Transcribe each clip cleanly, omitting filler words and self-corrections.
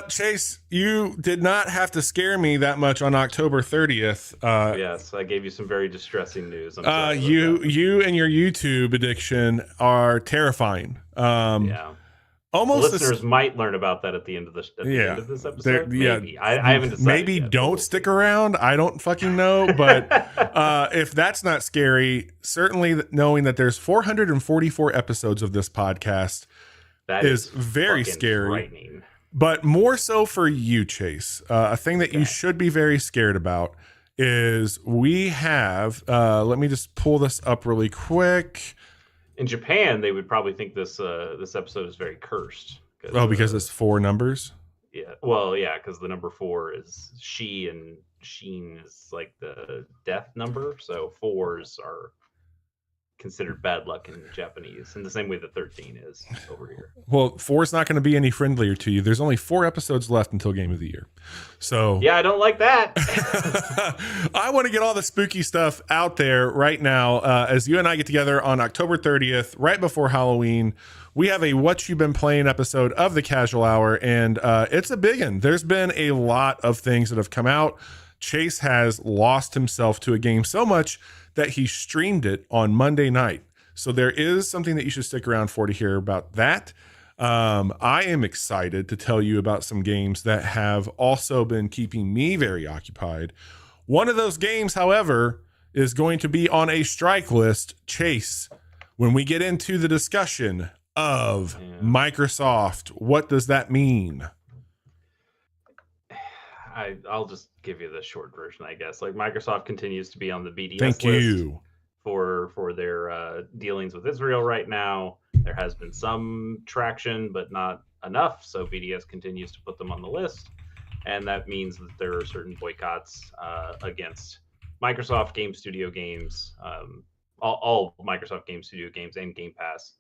Chase, you did not have to scare me that much on October 30th. Yes, I gave you some very distressing news. I'm sorry about You and your YouTube addiction are terrifying. that. Yeah. The Almost this, listeners might learn about that at the end of yeah, this there, episode. yeah. Maybe. I haven't decided Maybe yet, but don't we'll see. stick around. I don't fucking know, but if that's not scary, certainly knowing that there's 444 episodes of this podcast That is is very fucking scary. frightening. But more so for you, Chase. A thing that you Okay. should be very scared about is we have. Let me just pull this up really quick. In Japan, they would probably think this episode is very cursed. Oh, because it's four numbers. Yeah, well, yeah, because the number 4 is she and Sheen is like the death number, so 4s are considered bad luck in Japanese, in the same way that 13 is over here. Well, four is not going to be any friendlier to you. There's only 4 episodes left until Game of the Year. So Yeah, I don't like that. I want to get all the spooky stuff out there right now as you and I get together on October 30th, right before Halloween. We have a What You Been Playing episode of the Casual Hour, and it's a big one. There's been a lot of things that have come out. Chase has lost himself to a game so much that he streamed it on Monday night. So there is something that you should stick around for to hear about that. I am excited to tell you about some games that have also been keeping me very occupied. One of those games, however, is going to be on a strike list, Chase, when we get into the discussion of Microsoft. What does that mean? I'll just give you the short version, I guess. Like, Microsoft continues to be on the BDS Thank list you. for their dealings with Israel right now. There has been some traction, but not enough. So BDS continues to put them on the list, and that means that there are certain boycotts against Microsoft Game Studio games, all Microsoft Game Studio games and Game Pass.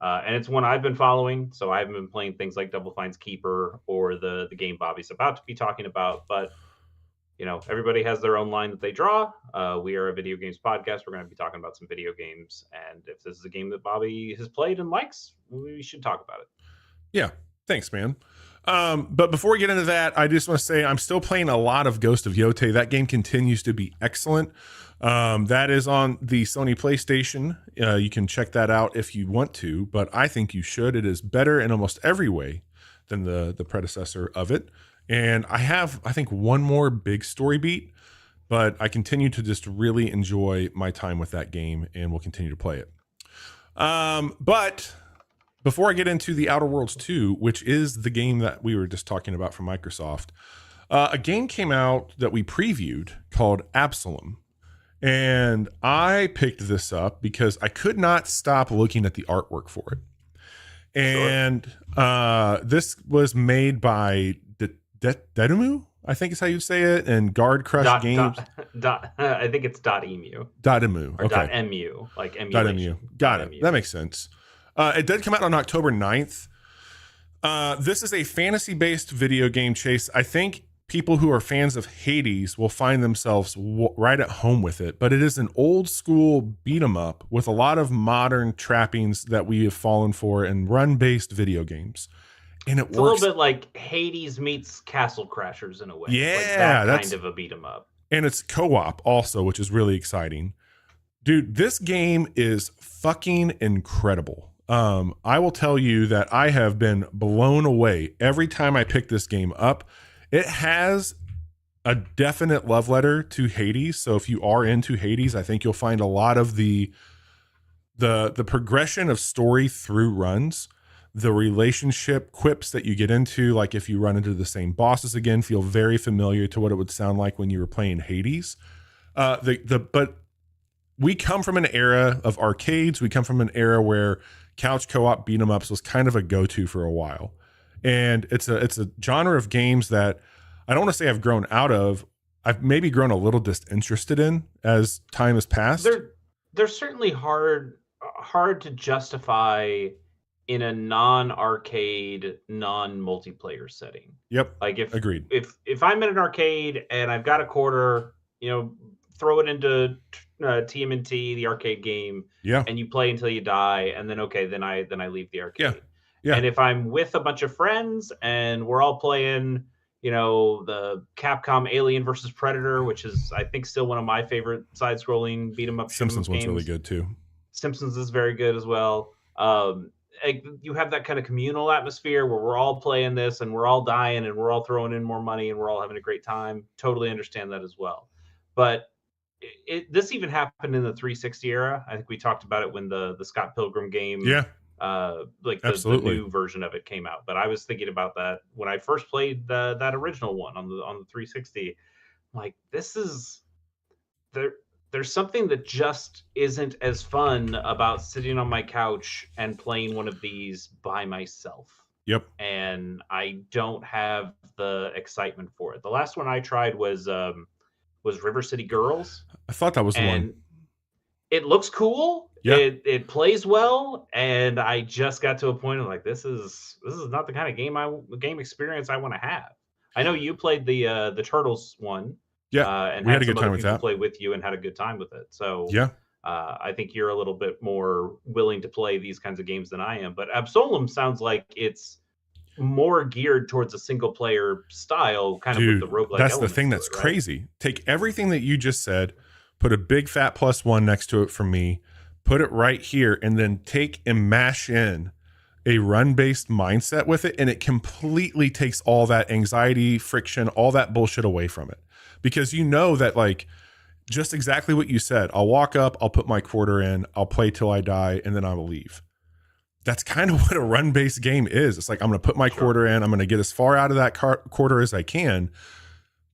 And it's one I've been following, so I haven't been playing things like Double Fine's Keeper or the game Bobby's about to be talking about. But everybody has their own line that they draw. We are a video games podcast. We're going to be talking about some video games, and if this is a game that Bobby has played and likes, we should talk about it. Yeah, thanks, man. But before we get into that, I just want to say I'm still playing a lot of Ghost of Yotei. That game continues to be excellent. That is on the Sony PlayStation. You can check that out if you want to, but I think you should. It is better in almost every way than the predecessor of it. And I have, I think, one more big story beat, but I continue to just really enjoy my time with that game and will continue to play it. But before I get into the Outer Worlds 2, which is the game that we were just talking about from Microsoft, a game came out that we previewed called Absalom. And I picked this up because I could not stop looking at the artwork for it. And this was made by Dedemu, I think is how you say it, and Guard Crush Games. I think it's .emu. Dedemu. Or Okay. .mu, like emulation. .mu. Got it. That makes sense. It did come out on October 9th. This is a fantasy-based video game, Chase. I think people who are fans of Hades will find themselves right at home with it, but it is an old school beat 'em up with a lot of modern trappings that we have fallen for in run-based video games. And it's a little bit like Hades meets Castle Crashers in a way. Yeah, like that kind of a beat 'em up. And it's co-op also, which is really exciting. Dude, this game is fucking incredible. I will tell you that I have been blown away every time I pick this game up. It has a definite love letter to Hades. So if you are into Hades, I think you'll find a lot of the progression of story through runs, the relationship quips that you get into, like if you run into the same bosses again, feel very familiar to what it would sound like when you were playing Hades. But we come from an era of arcades. We come from an era where couch co-op beat 'em ups was kind of a go-to for a while. And it's a genre of games that I don't want to say I've grown out of. I've maybe grown a little disinterested in as time has passed. They're certainly hard to justify in a non-arcade, non-multiplayer setting. Yep. Like agreed. If I'm in an arcade and I've got a quarter, throw it into TMNT, the arcade game, yeah, and you play until you die, and then then I leave the arcade. Yeah. Yeah. And if I'm with a bunch of friends and we're all playing, the Capcom Alien versus Predator, which is I think still one of my favorite side-scrolling beat 'em up shoot 'em Simpsons up one's really games. good too. Simpsons is very good as well. You have that kind of communal atmosphere where we're all playing this and we're all dying and we're all throwing in more money and we're all having a great time. Totally understand that as well. But this even happened in the 360 era. I think we talked about it when the Scott Pilgrim game, Yeah, like the absolutely. new version of it came out. But I was thinking about that when I first played that original one on the 360. Like there there's something that just isn't as fun about sitting on my couch and playing one of these by myself. Yep. And I don't have the excitement for it. The last one I tried was River City Girls, I thought that was the one. and it looks cool. Yeah. It plays well, and I just got to a point of like this is not the kind of game experience I want to have. I know you played the Turtles one, Yeah. and We had had a good some other time with people that. play with you and had a good time with it. So Yeah. I think you're a little bit more willing to play these kinds of games than I am. But Absolum sounds like it's more geared towards a single player style, kind of with the Dude, roguelike that's the elements thing to that's it, right? crazy. Take everything that you just said, put a big fat +1 next to it for me, put it right here, and then take and mash in a run-based mindset with it, and it completely takes all that anxiety, friction, all that bullshit away from it. Because you know that, like, just exactly what you said. I'll walk up, I'll put my quarter in, I'll play till I die, and then I will leave. That's kind of what a run-based game is. It's like, I'm going to put my Sure. quarter in, I'm going to get as far out of that quarter as I can.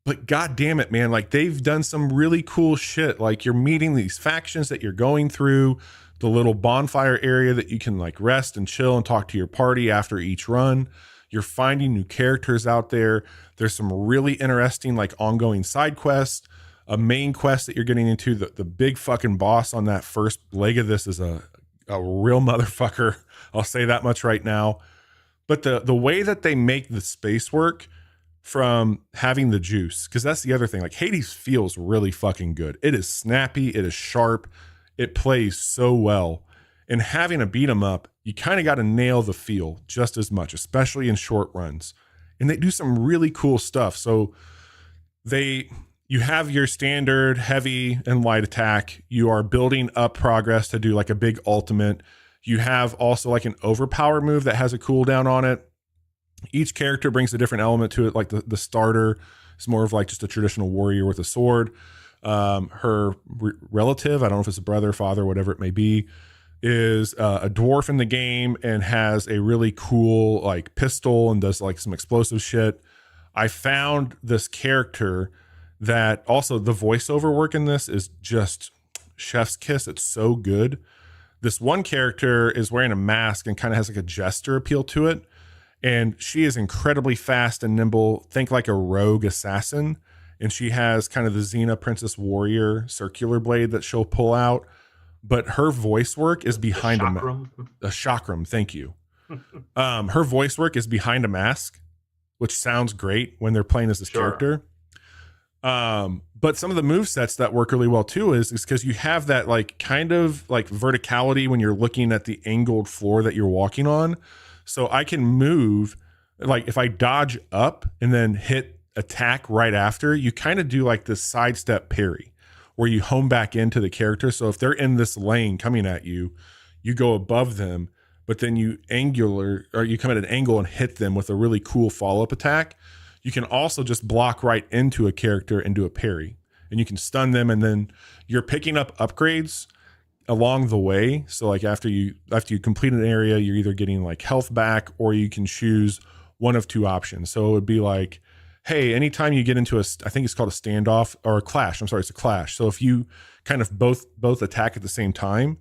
But god damn it, man, like they've done some really cool shit. Like you're meeting these factions that you're going through, the little bonfire area that you can like rest and chill and talk to your party after each run. You're finding new characters out there. There's some really interesting like ongoing side quests. A main quest that you're getting into, the big fucking boss on that first leg of this is a real motherfucker. I'll say that much right now. But the way that they make the space work from having the juice, because that's the other thing. Like Hades feels really fucking good. It is snappy, it is sharp, it plays so well. And having a beat 'em up, you kind of got to nail the feel just as much, especially in short runs. And they do some really cool stuff. So you have your standard heavy and light attack. You are building up progress to do like a big ultimate. You have also like an overpower move that has a cooldown on it. Each character brings a different element to it. Like the starter is more of like just a traditional warrior with a sword. Her relative, I don't know if it's a brother, father, whatever it may be, is a dwarf in the game and has a really cool like pistol and does like some explosive shit. I found this character that also the voiceover work in this is just chef's kiss. It's so good. This one character is wearing a mask and kind of has like a jester appeal to it. And she is incredibly fast and nimble. Think like a rogue assassin. And she has kind of the Xena Princess Warrior circular blade that she'll pull out. But her voice work is behind a chakram. Thank you. Her voice work is behind a mask, which sounds great when they're playing as this character. But some of the move sets that work really well too is because you have that like kind of like verticality when you're looking at the angled floor that you're walking on. So I can move, like if I dodge up and then hit attack right after, you kind of do like this sidestep parry where you home back into the character. So if they're in this lane coming at you, you go above them, but then you come at an angle and hit them with a really cool follow-up attack. You can also just block right into a character and do a parry, and you can stun them, and then you're picking up upgrades along the way. So like after you complete an area, you're either getting like health back, or you can choose one of two options. So it would be like, hey, anytime you get into I think it's called a standoff or a clash. I'm sorry, it's a clash. So if you kind of both attack at the same time,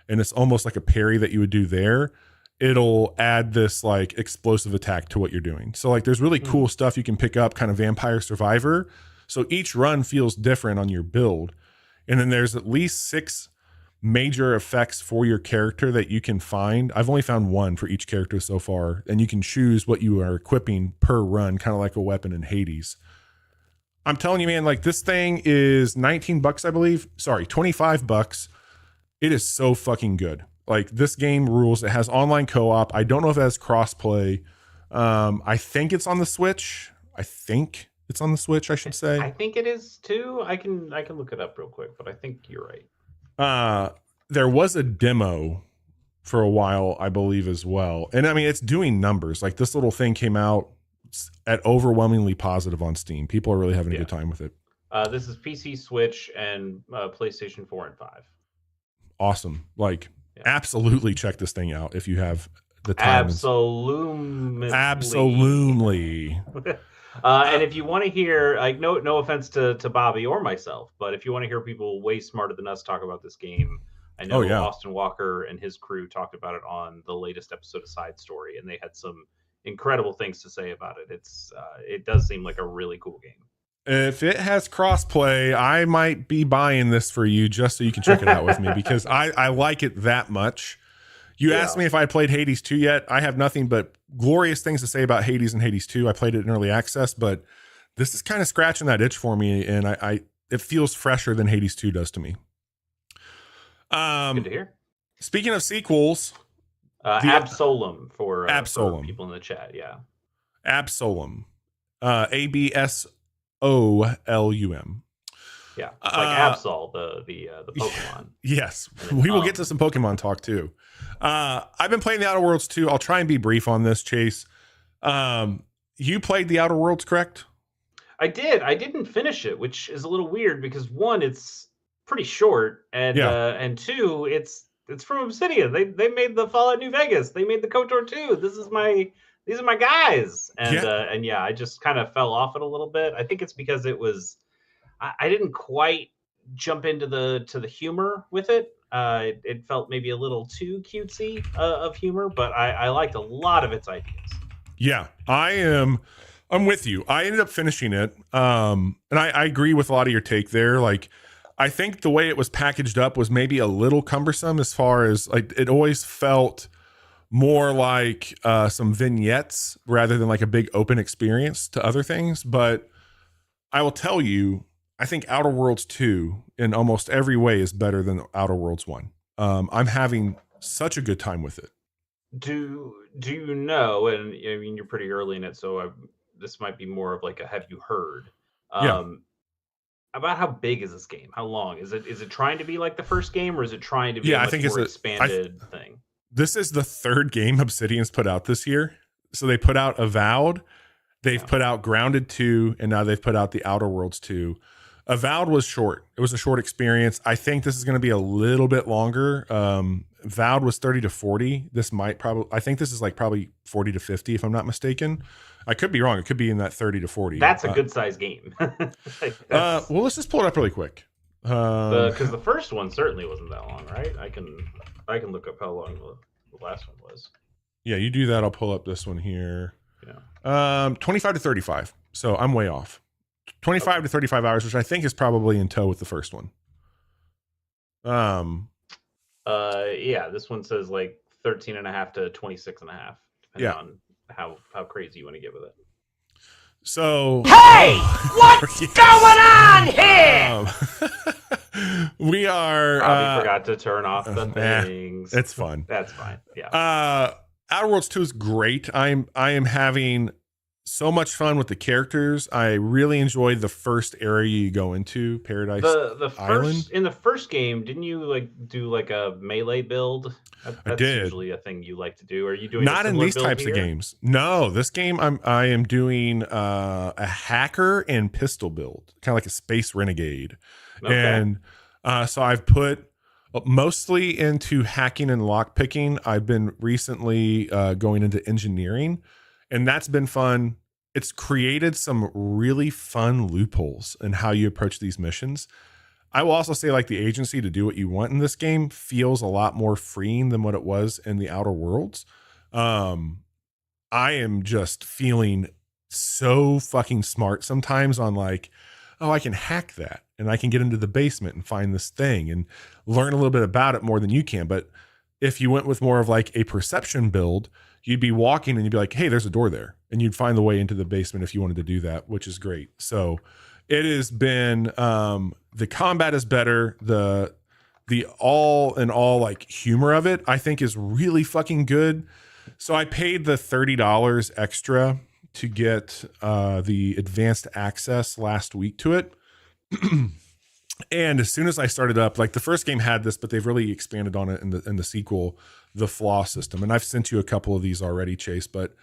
and it's almost like a parry that you would do there, it'll add this like explosive attack to what you're doing. So like there's really cool stuff you can pick up, kind of Vampire Survivor. So each run feels different on your build. And then there's at least 6 major effects for your character that you can find. I've only found one for each character so far, and you can choose what you are equipping per run, kind of like a weapon in Hades. I'm telling you, man, like this thing is $19, I believe. Sorry, $25. It is so fucking good. Like, this game rules. It has online co-op. I don't know if it has cross-play. I think it's on the Switch. I should say. I think it is too. I can look it up real quick, but I think you're right. There was a demo for a while, I believe, as well. And I mean, it's doing numbers. Like, this little thing came out at overwhelmingly positive on Steam. People are really having a good time with it. This is PC, Switch, and PlayStation 4 and 5. Awesome. Like, absolutely check this thing out if you have the time. Absolutely. And if you want to hear, like, no offense to Bobby or myself, but if you want to hear people way smarter than us talk about this game, I know Austin Walker and his crew talked about it on the latest episode of Side Story, and they had some incredible things to say about it. It does seem like a really cool game. If it has crossplay, I might be buying this for you just so you can check it out with me, because I like it that much. You asked me if I had played Hades 2 yet. I have nothing but glorious things to say about Hades and Hades 2. I played it in early access, but this is kind of scratching that itch for me, and it feels fresher than Hades 2 does to me. Good to hear. Speaking of sequels, Absolum for people in the chat. Yeah, Absolum, ABSOLUM. Yeah, it's like Absol, the Pokemon. Yes, we will get to some Pokemon talk too. I've been playing the Outer Worlds too. I'll try and be brief on this, Chase. You played the Outer Worlds, correct? I did. I didn't finish it, which is a little weird because one, it's pretty short, and two, it's from Obsidian. They made the Fallout New Vegas. They made the KOTOR 2. These are my guys. And I just kind of fell off it a little bit. I think it's because I didn't quite jump into the humor with it. It felt maybe a little too cutesy of humor, but I liked a lot of its ideas. Yeah, I'm with you. I ended up finishing it. And I agree with a lot of your take there. Like, I think the way it was packaged up was maybe a little cumbersome, as far as, like, it always felt more like some vignettes rather than like a big open experience to other things. But I will tell you, I think Outer Worlds 2 in almost every way is better than Outer Worlds 1. I'm having such a good time with it. Do you know, and I mean, you're pretty early in it, so this might be more of like a have you heard? About how big is this game? How long? Is it trying to be like the first game, or is it trying to be a much more expanded thing? This is the third game Obsidian's put out this year. So they put out Avowed, they've put out Grounded 2, and now they've put out the Outer Worlds 2. Avowed was short. It was a short experience. I think this is going to be a little bit longer. Avowed was 30 to 40. I think this is like probably 40 to 50, if I'm not mistaken. I could be wrong. It could be in that 30 to 40. That's a good size game. Well, let's just pull it up really quick. Because the first one certainly wasn't that long, right? I can look up how long the last one was. Yeah, you do that. I'll pull up this one here. Yeah. 25 to 35. So I'm way off. 25 to 35 hours, which I think is probably in tow with the first one. This one says like 13 and a half to 26 and a half, depending on how crazy you want to get with it. So, hey, what's going on here? We are. Probably forgot to turn off the things. It's fun. That's fine. Yeah. Outer Worlds 2 is great. I am having so much fun with the characters. I really enjoyed the first area you go into, Paradise Island. In the first game, didn't you like do like a melee build? That's usually a thing you like to do. Are you doing not in these types of games? No, this game I am doing a hacker and pistol build, kind of like a space renegade. Okay. And so I've put mostly into hacking and lockpicking. I've been recently going into engineering, and that's been fun. It's created some really fun loopholes in how you approach these missions. I will also say, like, the agency to do what you want in this game feels a lot more freeing than what it was in the Outer Worlds. I am just feeling so fucking smart sometimes on, like, oh, I can hack that and I can get into the basement and find this thing and learn a little bit about it more than you can. But if you went with more of like a perception build, you'd be walking and you'd be like, hey, there's a door there. And you'd find the way into the basement if you wanted to do that, which is great. So it has been, the combat is better. The the all in all like humor of it, I think is really fucking good. So I paid the $30 extra to get the advanced access last week to it. And as soon as I started up, like the first game had this, but they've really expanded on it in the sequel, the flaw system. And I've sent you a couple of these already, Chase, but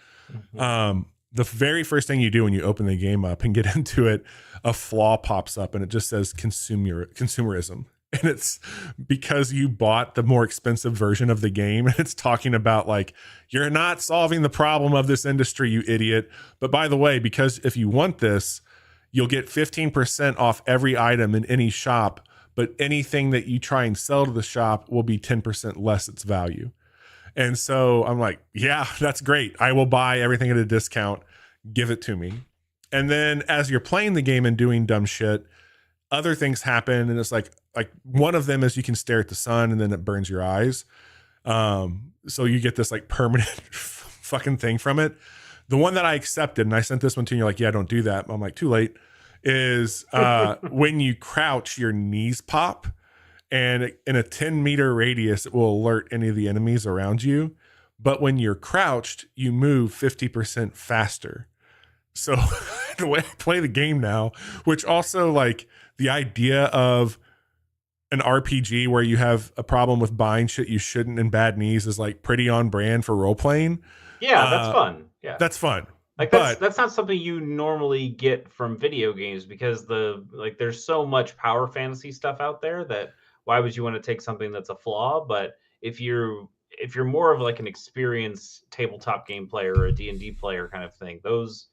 the very first thing you do when you open the game up and get into it, a flaw pops up and it just says consumerism. And it's because you bought the more expensive version of the game. And it's talking about like, you're not solving the problem of this industry, you idiot. But by the way, because if you want this, you'll get 15% off every item in any shop, but anything that you try and sell to the shop will be 10% less its value. And so I'm like, yeah, that's great. I will buy everything at a discount. Give it to me. And then as you're playing the game and doing dumb shit, other things happen. And it's like one of them is you can stare at the sun and then it burns your eyes. So you get this like permanent fucking thing from it. The one that I accepted, and I sent this one to you, you're like, yeah, don't do that. I'm like, too late, is when you crouch, your knees pop. And in a 10-meter radius, it will alert any of the enemies around you. But when you're crouched, you move 50% faster. So the way I play the game now, which also like the idea of an RPG where you have a problem with buying shit you shouldn't and bad knees is like pretty on brand for role playing. Yeah, that's fun. Yeah, that's fun. Like that's not something you normally get from video games because there's so much power fantasy stuff out there that why would you want to take something that's a flaw? But if you're more of like an experienced tabletop game player or a D&D player kind of thing, those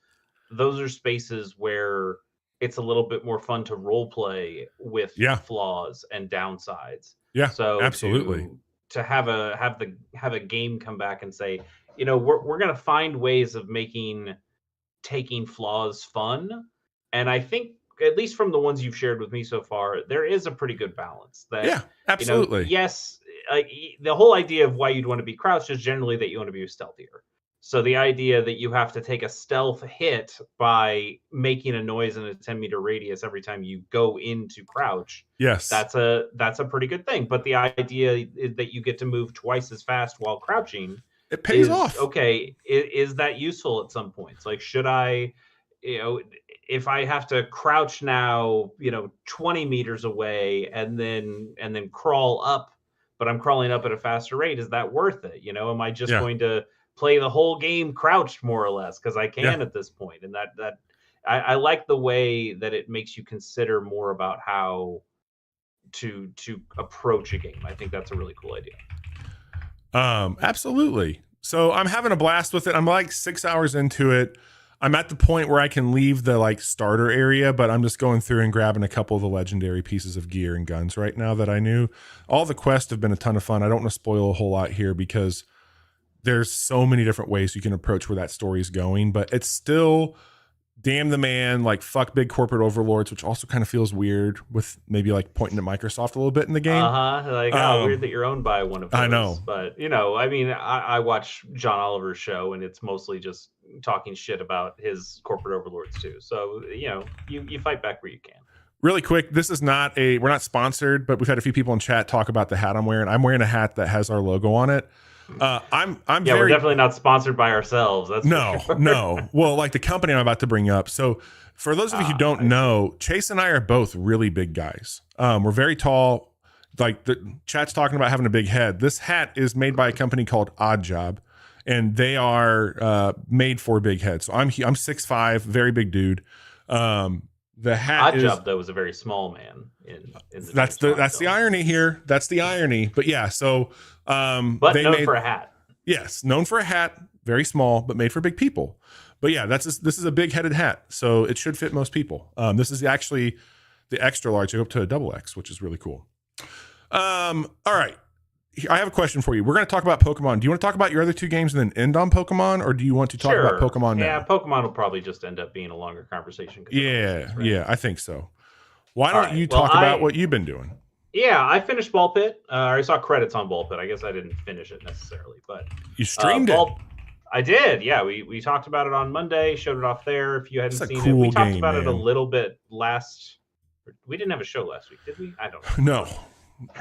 are spaces where it's a little bit more fun to role play with flaws and downsides. Yeah, so absolutely. To have a game come back and say, you know, we're gonna find ways of taking flaws fun, and I think at least from the ones you've shared with me so far, there is a pretty good balance. That absolutely. You know, yes, the whole idea of why you'd want to be crouched is generally that you want to be stealthier. So the idea that you have to take a stealth hit by making a noise in a 10-meter radius every time you go into crouch, yes, that's a pretty good thing. But the idea is that you get to move twice as fast while crouching. It pays off. Okay, is that useful at some points? Like, should I, you know, if I have to crouch now, 20 meters away and then crawl up, but I'm crawling up at a faster rate, is that worth it? Am I just going to play the whole game crouched more or less because I can at this point? And that I like the way that it makes you consider more about how to approach a game. I think that's a really cool idea. Absolutely. So I'm having a blast with it. I'm like 6 hours into it. I'm at the point where I can leave the like starter area, but I'm just going through and grabbing a couple of the legendary pieces of gear and guns right now that I knew. All the quests have been a ton of fun. I don't want to spoil a whole lot here because there's so many different ways you can approach where that story is going, but it's still damn the man, like fuck big corporate overlords, which also kind of feels weird with maybe like pointing at Microsoft a little bit in the game. Like, weird that you're owned by one of those. I know. But, I mean, I watch John Oliver's show and it's mostly just talking shit about his corporate overlords too. So, you fight back where you can. Really quick, this is we're not sponsored, but we've had a few people in chat talk about the hat I'm wearing. I'm wearing a hat that has our logo on it. We're definitely not sponsored by ourselves. That's no. Well, like the company I'm about to bring up. So for those of you who don't know, Chase and I are both really big guys. We're very tall. Like the chat's talking about having a big head. This hat is made by a company called Odd Job, and they are made for big heads. So I'm 6'5", very big dude. The hat Odd Job though was a very small man in the that's the irony here. That's the irony. But yeah, so but they known for a hat. Yes, known for a hat, very small, but made for big people. But yeah, this is a big headed hat, so it should fit most people. This is actually the extra large. I go up to a XX, which is really cool. All right, I have a question for you. We're going to talk about Pokemon. Do you want to talk about your other two games and then end on Pokemon, or do you want to talk about Pokemon now? Yeah, Pokemon will probably just end up being a longer conversation. Yeah, I think so. Why don't you talk about what you've been doing? Yeah, I finished Ball Pit. I saw credits on Ball Pit. I guess I didn't finish it necessarily, but you streamed it. I did. Yeah, we talked about it on Monday. Showed it off there. If you hadn't seen it, we talked about it a little bit last. We didn't have a show last week, did we? I don't know. No.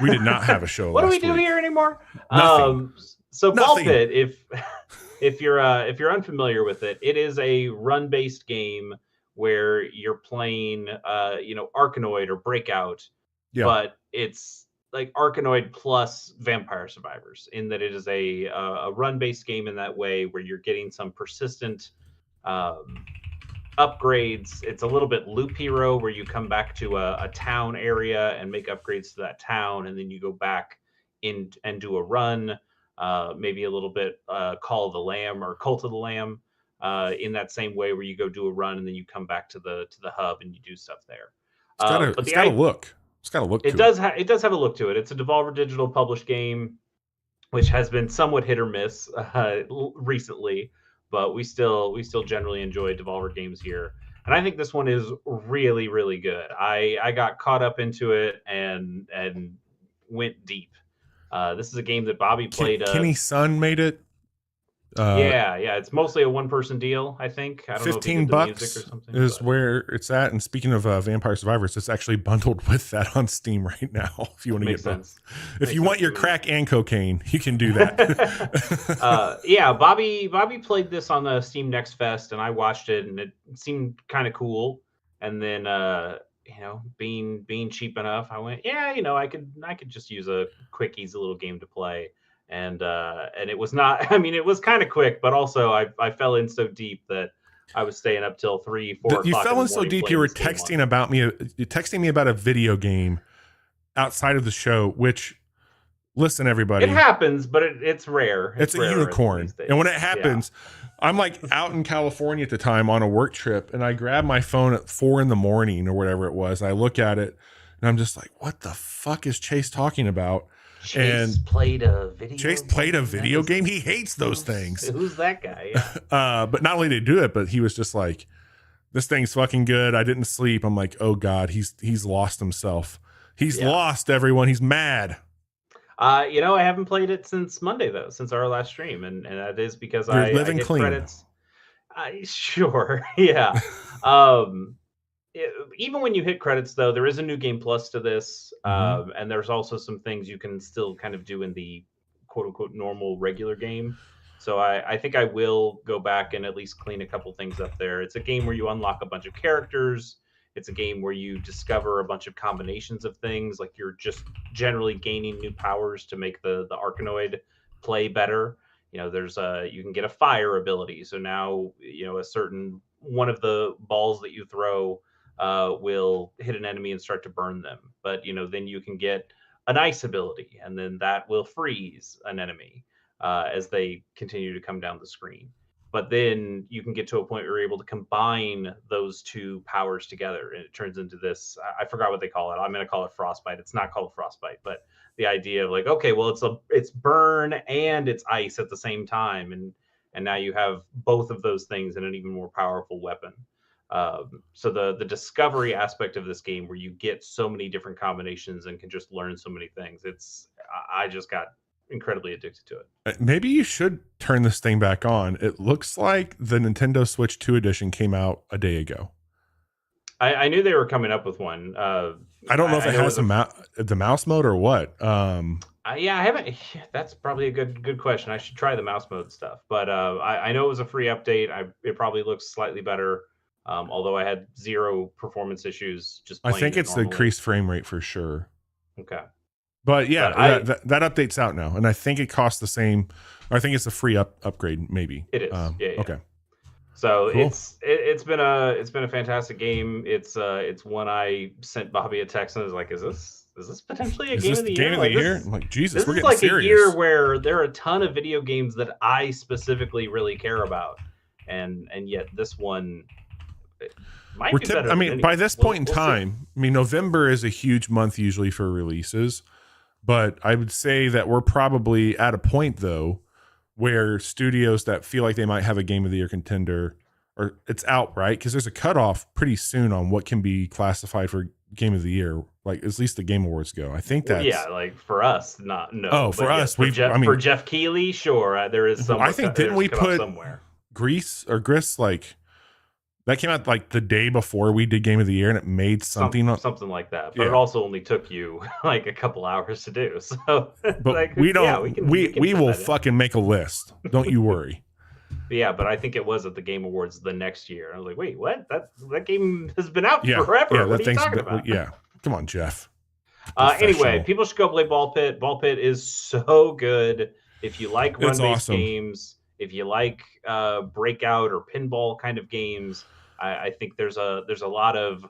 We did not have a show. What do we last do week. here anymore? Nothing. So Ball Nothing. Pit, if you're unfamiliar with it, it is a run-based game where you're playing Arkanoid or Breakout, Yeah. but it's like Arkanoid plus Vampire Survivors in that it is a run-based game in that way where you're getting some persistent upgrades. It's a little bit Loop Hero where you come back to a town area and make upgrades to that town, and then you go back in and do a run. Maybe a little bit Call of the Lamb or Cult of the Lamb in that same way where you go do a run and then you come back to the hub and you do stuff there. It's got a look. It's got a look. It does have a look to it. It's a Devolver Digital published game, which has been somewhat hit or miss recently, but we still generally enjoy Devolver games here. And I think this one is really, really good. I got caught up into it and went deep. This is a game that Bobby played. Kenny Sun made it. Yeah. It's mostly a one-person deal, I think. I don't know if he did the music or something, is where it's at. And speaking of Vampire Survivors, it's actually bundled with that on Steam right now. If you want to get both, if you want your crack and cocaine, you can do that. Yeah, Bobby played this on the Steam Next Fest, and I watched it, and it seemed kind of cool. And then being cheap enough, I went, I could just use a quick, easy little game to play. And it was not, I mean, it was kind of quick, but also I fell in so deep that I was staying up till 3-4 o'clock. You fell in so deep you were texting me about a video game outside of the show, which, listen, everybody, it happens, but it's rare. It's a unicorn. And when it happens, I'm like out in California at the time on a work trip, and I grab my phone at 4 a.m. or whatever it was. And I look at it and I'm just like, what the fuck is Chase talking about? Chase played a video game. He hates those things. Who's that guy? But not only did he do it, but he was just like, this thing's fucking good. I didn't sleep. I'm like, oh God, he's lost himself. He's lost everyone. He's mad. I haven't played it since Monday though, since our last stream. And that is because I living clean. Credits. Sure. Yeah. Even when you hit credits, though, there is a new game plus to this, and there's also some things you can still kind of do in the quote-unquote normal regular game. So I think I will go back and at least clean a couple things up there. It's a game where you unlock a bunch of characters. It's a game where you discover a bunch of combinations of things, like you're just generally gaining new powers to make the Arkanoid play better. There's you can get a fire ability. So now, a certain one of the balls that you throw will hit an enemy and start to burn them. But then you can get an ice ability, and then that will freeze an enemy as they continue to come down the screen. But then you can get to a point where you're able to combine those two powers together, and it turns into this. I forgot what they call it. I'm going to call it frostbite. It's not called frostbite, but the idea of like, okay, well, it's burn and it's ice at the same time, and now you have both of those things in an even more powerful weapon. So the discovery aspect of this game, where you get so many different combinations and can just learn so many things, I just got incredibly addicted to it. Maybe you should turn this thing back on. It looks like the Nintendo Switch 2 edition came out a day ago. I knew they were coming up with one. I don't know if it has the mouse mode or what. I haven't. That's probably a good question. I should try the mouse mode stuff. But I know it was a free update. It probably looks slightly better. Although I had zero performance issues. I think it's the increased frame rate for sure. Okay. But yeah, that update's out now, and I think it costs the same. I think it's a free upgrade, maybe. It is. Yeah. Okay. So cool. It's been a fantastic game. It's one I sent Bobby a text and I was like, is this potentially a game of the year? Game of the year? I'm like, Jesus, this we're is getting like serious. A year where there are a ton of video games that I specifically really care about, and yet this one might be better. I mean, by this point in time, I mean, November is a huge month usually for releases, but I would say that we're probably at a point though where studios that feel like they might have a game of the year contender, or it's out, right? Because there's a cutoff pretty soon on what can be classified for game of the year, like at least the Game Awards go. I think that's like for us, no. Oh, for us, for Jeff Keighley, sure, there is some. I think didn't we put somewhere Gris like That came out like the day before we did Game of the Year, and it made something. Something like that. But Yeah. it also only took you like a couple hours to do. So, But like, we don't. Yeah, we can we fit will that in. fucking make a list. Don't you worry. But yeah, but I think it was at the Game Awards the next year. I was like, wait, what? That game has been out Yeah. forever. Yeah. What That are you thing's talking about? Yeah. Come on, Jeff. Anyway, Professional. people should go play Ball Pit. Ball Pit is so good. If you like It's run-based awesome. games, if you like breakout or pinball kind of games, I think there's a lot of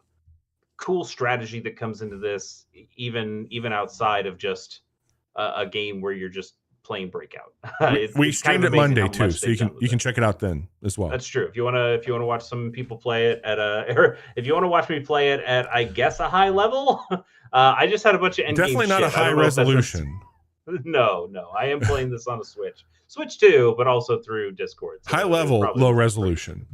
cool strategy that comes into this, even outside of just a game where you're just playing breakout. We It's kind streamed of it amazing Monday how too, much so they've done with you it. can check it out then as well. That's true. If you wanna watch some people play it at or if you want to watch me play it at, I guess, a high level, I just had a bunch of end Definitely game not shit. a high resolution. No, I am playing this on a Switch 2, but also through Discord. So High level, low resolution.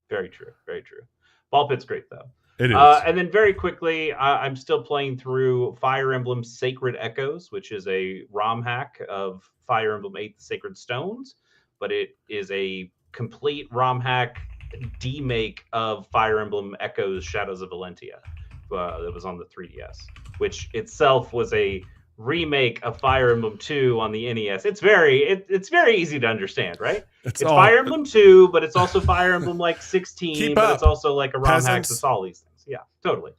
Very true. Very true. Ball Pit's great though. It is. And then very quickly, I'm still playing through Fire Emblem Sacred Echoes, which is a ROM hack of Fire Emblem 8 The Sacred Stones, but it is a complete ROM hack demake of Fire Emblem Echoes Shadows of Valentia that was on the 3DS, which itself was a remake of Fire Emblem 2 on the NES. It's very easy to understand, right? It's Fire Emblem 2, but it's also Fire Emblem like 16, but it's also like a ROM hack that's all these things. Yeah, totally.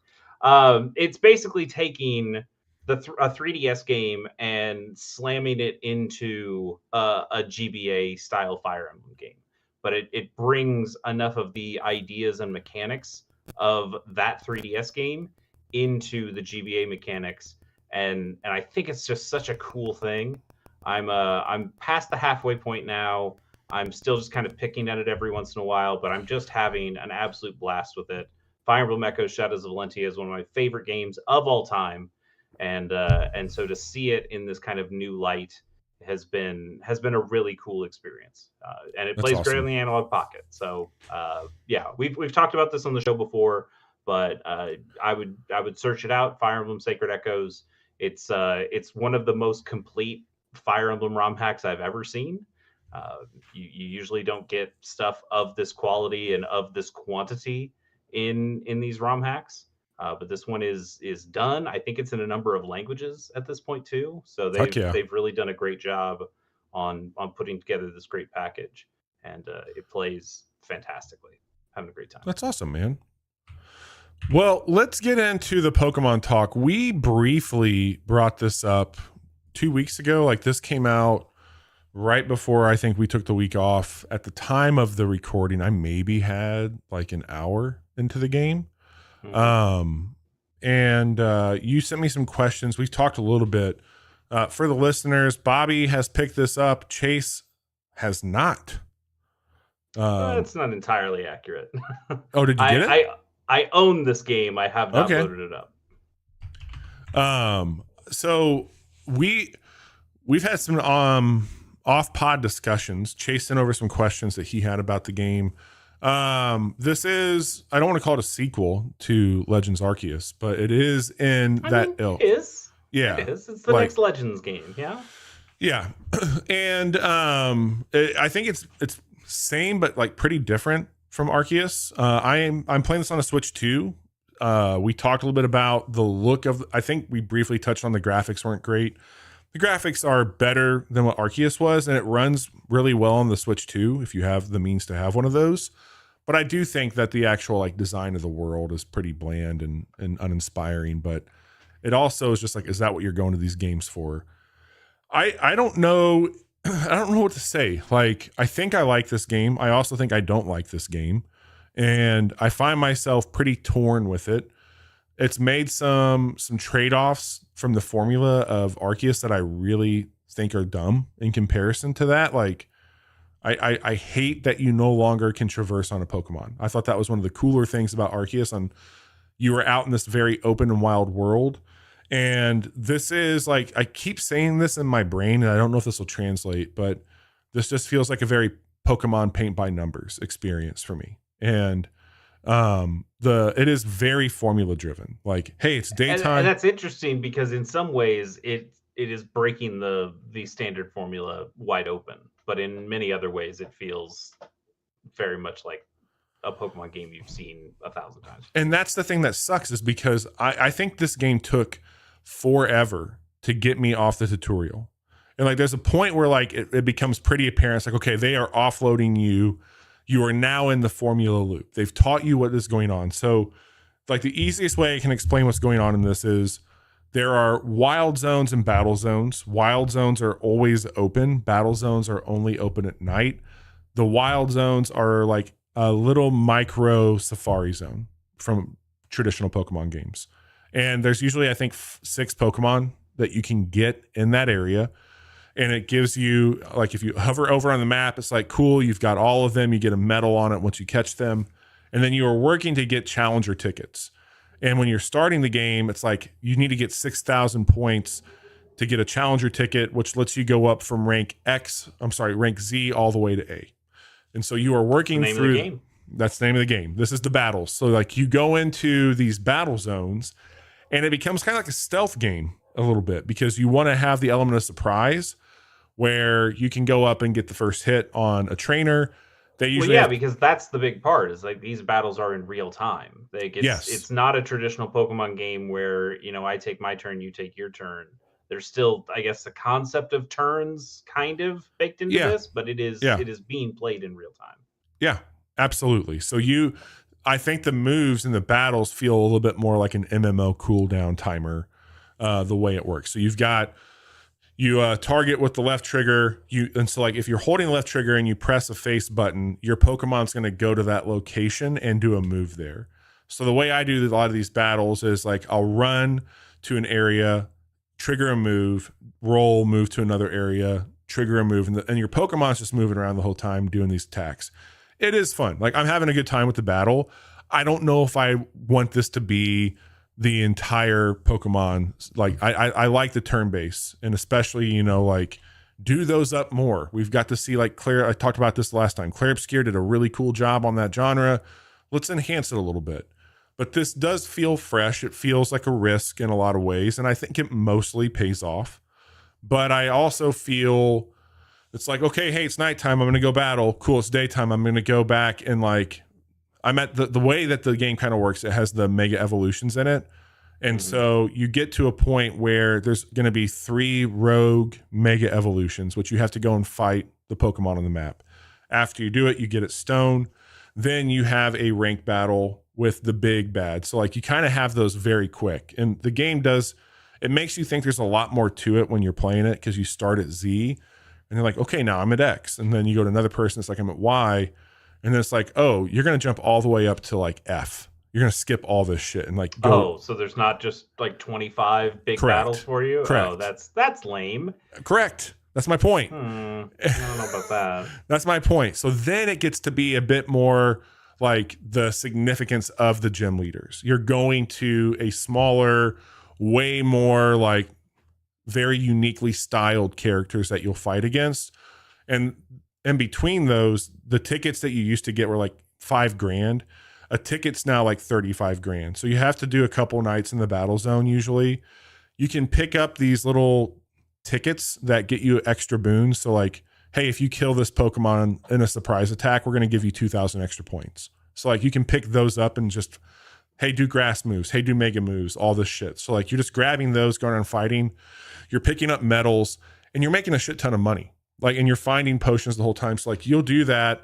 It's basically taking a 3DS game and slamming it into a GBA style Fire Emblem game. But it brings enough of the ideas and mechanics of that 3DS game into the GBA mechanics, and I think it's just such a cool thing. I'm past the halfway point now. I'm still just kind of picking at it every once in a while, but I'm just having an absolute blast with it. Fire Emblem Echoes Shadows of Valentia is one of my favorite games of all time, and so to see it in this kind of new light has been a really cool experience. And it plays great on the Analog Pocket. So yeah, we've talked about this on the show before, but I would search it out. Fire Emblem Sacred Echoes. It's one of the most complete Fire Emblem ROM hacks I've ever seen. You usually don't get stuff of this quality and of this quantity in these ROM hacks, but this one is done. I think it's in a number of languages at this point too. So they've really done a great job on putting together this great package, and it plays fantastically. Having a great time. That's awesome, man. Well, let's get into the Pokemon talk. We briefly brought this up 2 weeks ago. Like, this came out right before I think we took the week off. At the time of the recording, I maybe had like an hour into the game. Mm-hmm. And you sent me some questions. We've talked a little bit. For the listeners, Bobby has picked this up. Chase has not. It's not entirely accurate. Oh, did you get it? I own this game. I have not loaded it up. So we've had some off-pod discussions. Chase sent over some questions that he had about the game. This is, I don't want to call it a sequel to Legends Arceus, but it is in that ilk. It is. Yeah. It is. It's the next Legends game. Yeah. Yeah. And I think it's same, but like pretty different from Arceus. I'm playing this on a Switch 2. We talked a little bit about the look of, I think we briefly touched on the graphics weren't great. The graphics are better than what Arceus was, and it runs really well on the Switch 2 if you have the means to have one of those. But I do think that the actual like design of the world is pretty bland and uninspiring. But it also is just like, is that what you're going to these games for? I don't know. I don't know what to say. Like, I think I like this game. I also think I don't like this game. And I find myself pretty torn with it. It's made some trade-offs from the formula of Arceus that I really think are dumb in comparison to that. Like, I hate that you no longer can traverse on a Pokemon. I thought that was one of the cooler things about Arceus. You were out in this very open and wild world. And this is like, I keep saying this in my brain, and I don't know if this will translate, but this just feels like a very Pokemon paint by numbers experience for me. And it is very formula driven. Like, hey, it's daytime. And that's interesting because in some ways it is breaking the standard formula wide open, but in many other ways it feels very much like a Pokemon game you've seen 1,000 times. And that's the thing that sucks, is because I think this game took forever to get me off the tutorial. And like, there's a point where like it becomes pretty apparent. It's like, okay, they are offloading you. You are now in the formula loop. They've taught you what is going on. So like the easiest way I can explain what's going on in this is there are wild zones and battle zones. Wild zones are always open. Battle zones are only open at night. The wild zones are like a little micro safari zone from traditional Pokemon games. And there's usually, I think, 6 Pokemon that you can get in that area. And it gives you, like, if you hover over on the map, it's like, cool, you've got all of them. You get a medal on it once you catch them. And then you are working to get challenger tickets. And when you're starting the game, it's like you need to get 6,000 points to get a challenger ticket, which lets you go up from rank Z all the way to A. And so you are working Name through. of the game. That's the name of the game. This is the battles. So like you go into these battle zones and it becomes kind of like a stealth game a little bit, because you want to have the element of surprise where you can go up and get the first hit on a trainer. They usually because that's the big part, is like these battles are in real time. Like it's not a traditional Pokemon game where, you know, I take my turn, you take your turn. There's still, I guess, the concept of turns kind of baked into this, but it is being played in real time. Yeah, absolutely. So I think the moves in the battles feel a little bit more like an MMO cooldown timer, the way it works. So you target with the left trigger, and so like if you're holding the left trigger and you press a face button, your Pokemon's going to go to that location and do a move there. So the way I do a lot of these battles is like I'll run to an area, trigger a move, roll, move to another area, trigger a move, and your Pokemon's just moving around the whole time doing these attacks. It is fun. Like, I'm having a good time with the battle. I don't know if I want this to be the entire Pokemon. Like, I like the turn base, and especially, you know, like, do those up more. We've got to see, like, Claire, I talked about this last time. Claire Obscure did a really cool job on that genre. Let's enhance it a little bit. But this does feel fresh. It feels like a risk in a lot of ways, and I think it mostly pays off. But I also feel it's like, okay, hey, it's nighttime. I'm going to go battle. Cool, it's daytime. I'm going to go back and, like, I'm at the way that the game kind of works. It has the mega evolutions in it. And so you get to a point where there's going to be 3 rogue mega evolutions, which you have to go and fight the Pokemon on the map. After you do it, you get it stone. Then you have a rank battle with the big bad. So, like, you kind of have those very quick. And the game it makes you think there's a lot more to it when you're playing it, because you start at Z and you're like, okay, now I'm at X. And then you go to another person, it's like, I'm at Y. And then it's like, oh, you're going to jump all the way up to, like, F. You're going to skip all this shit and, like, go. Oh, so there's not just like 25 big Correct. battles for you? Correct. Oh, that's lame. Correct. That's my point. I don't know about that. That's my point. So then it gets to be a bit more like the significance of the gym leaders. You're going to a smaller, way more like very uniquely styled characters that you'll fight against. And in between those, the tickets that you used to get were like $5,000. A ticket's now like $35,000. So you have to do a couple nights in the battle zone. Usually you can pick up these little tickets that get you extra boons. So, like, hey, if you kill this Pokemon in a surprise attack, we're going to give you 2,000 extra points. So, like, you can pick those up and just, hey, do grass moves, hey, do mega moves, all this shit. So, like, you're just grabbing those, going around fighting, you're picking up medals, and you're making a shit ton of money. Like, and you're finding potions the whole time. So, like, you'll do that.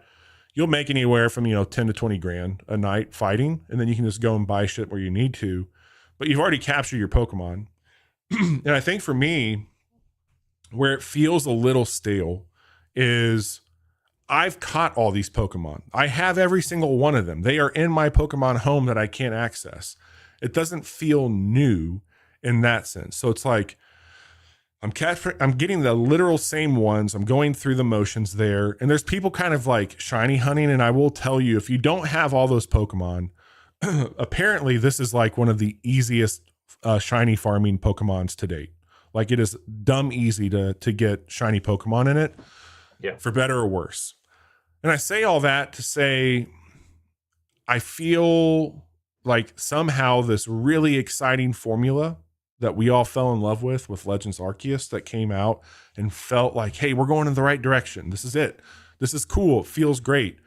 You'll make anywhere from, 10 to 20 grand a night fighting, and then you can just go and buy shit where you need to. But you've already captured your Pokemon. And I think for me, where it feels a little stale is I've caught all these Pokemon. I have every single one of them. They are in my Pokemon home that I can't access. It doesn't feel new in that sense. So it's like I'm getting the literal same ones. I'm going through the motions there. And there's people kind of like shiny hunting. And I will tell you, if you don't have all those Pokemon, apparently this is like one of the easiest shiny farming Pokemons to date. Like, it is dumb easy to get shiny Pokemon in it, for better or worse. And I say all that to say, I feel like somehow this really exciting formula that we all fell in love with Legends Arceus, that came out and felt like, hey, we're going in the right direction. This is it. This is cool. It feels great.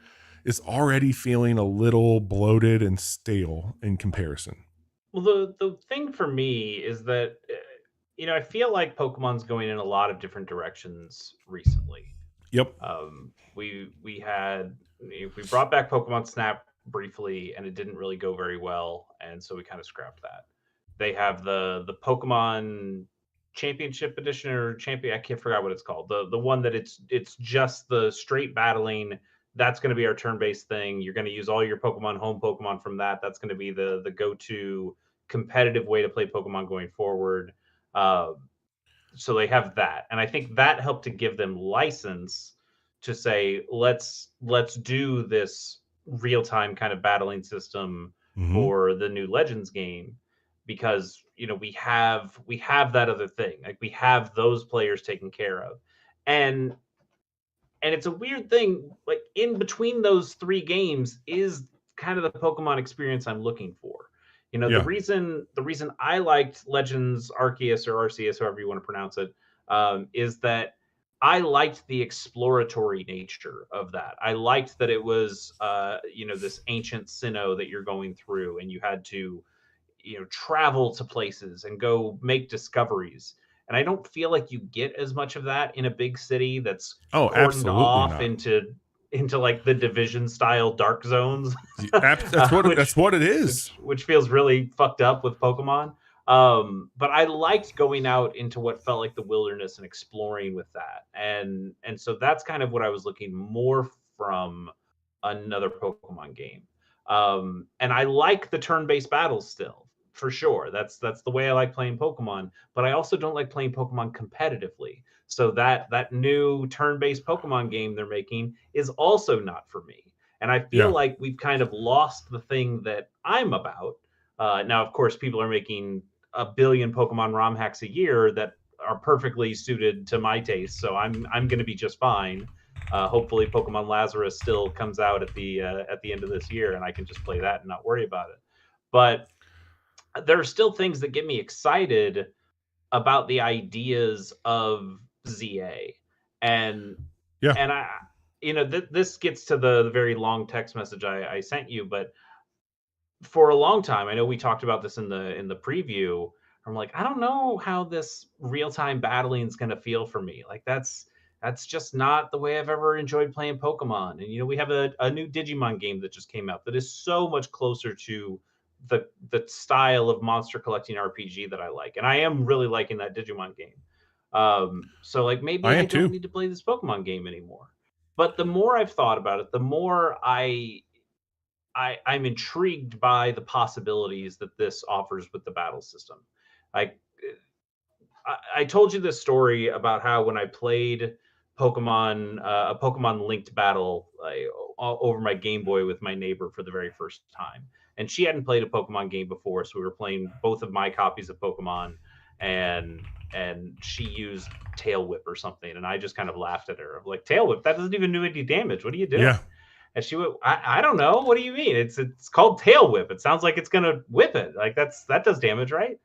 is already feeling a little bloated and stale in comparison. Well, the thing for me is that I feel like Pokemon's going in a lot of different directions recently. Yep. We brought back Pokemon Snap briefly, and it didn't really go very well, and so we kind of scrapped that. They have the Pokemon Championship Edition or Champion. I can't forget what it's called. The one that it's just the straight battling. That's going to be our turn-based thing. You're going to use all your Pokemon home Pokemon from that. That's going to be the go-to competitive way to play Pokemon going forward. Uh, so they have that, and I think that helped to give them license to say let's do this real-time kind of battling system Mm-hmm. for the new Legends game, because we have that other thing, like we have those players taken care of. And and it's a weird thing, like in between those three games is kind of the Pokemon experience I'm looking for. The Yeah. reason I liked Legends Arceus or Arceus, however you want to pronounce it, is that I liked the exploratory nature of that. I liked that it was, this ancient Sinnoh that you're going through, and you had to, travel to places and go make discoveries. And I don't feel like you get as much of that in a big city that's Oh, cordoned absolutely off not. into like the Division style dark zones, That's what which that's what it is. which feels really fucked up with Pokemon. But I liked going out into what felt like the wilderness and exploring with that, and so that's kind of what I was looking more from another Pokemon game. And I like the turn-based battles still, for sure. That's the way I like playing Pokemon. But I also don't like playing Pokemon competitively. So that new turn-based Pokemon game they're making is also not for me. And I feel Yeah. like we've kind of lost the thing that I'm about. Now, of course, people are making a billion Pokemon ROM hacks a year that are perfectly suited to my taste, so I'm going to be just fine. Hopefully, Pokemon Lazarus still comes out at the end of this year, and I can just play that and not worry about it. But there are still things that get me excited about the ideas of ZA, and Yeah. and I, this gets to the very long text message I sent you, but for a long time, I know we talked about this in the preview. I'm like, I don't know how this real time battling is going to feel for me. Like that's just not the way I've ever enjoyed playing Pokemon. And we have a new Digimon game that just came out that is so much closer to the style of monster collecting RPG that I like, and I am really liking that Digimon game. So like I maybe I am don't too. need to play this Pokemon game anymore. But the more I've thought about it, the more I'm intrigued by the possibilities that this offers with the battle system. Like I told you this story about how when I played a Pokemon linked battle over my Game Boy with my neighbor for the very first time, and she hadn't played a Pokemon game before, so we were playing both of my copies of Pokemon, and she used Tail Whip or something, and I just kind of laughed at her. I'm like, Tail Whip, that doesn't even do any damage. What are you doing? Yeah. And she went, I don't know. What do you mean? It's called Tail Whip. It sounds like it's gonna whip it. Like that does damage, right?